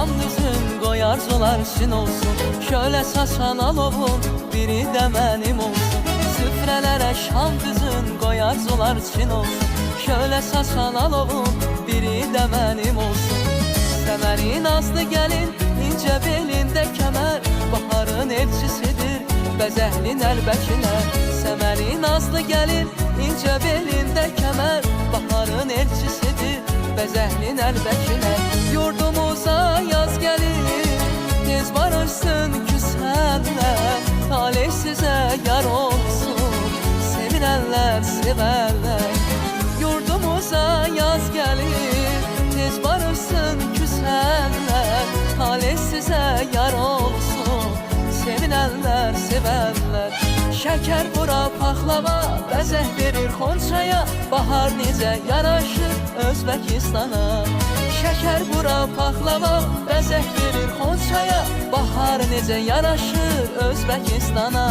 şam düzün qoy arzular sin olsun. Şöyle saçan alovun biri de benim olsun. Süfrelere şam düzün qoy arzular sin olsun. Şöyle saçan alovun biri de benim olsun. Semerin nazlı gelin ince belinde kemer, baharın elçisidir bezehlin elbekine. Semerin nazlı gelin ince belinde kemer, baharın elçisidir bezehlin elbekine. Yurdumuza yaz gelir tez barışsın küsenler, talih size yar olsun sevinenler severler. Yurdumuza yaz gelir tez barışsın küsenler, talih size yar olsun sevinenler sevenler. Şeker bura paxlava bəzək verir Xonçaya, bahar necə yaraşır Özbəkistana. Şeker bura paxlava bəzək verir Xonçaya, bahar necə yaraşır Özbəkistana.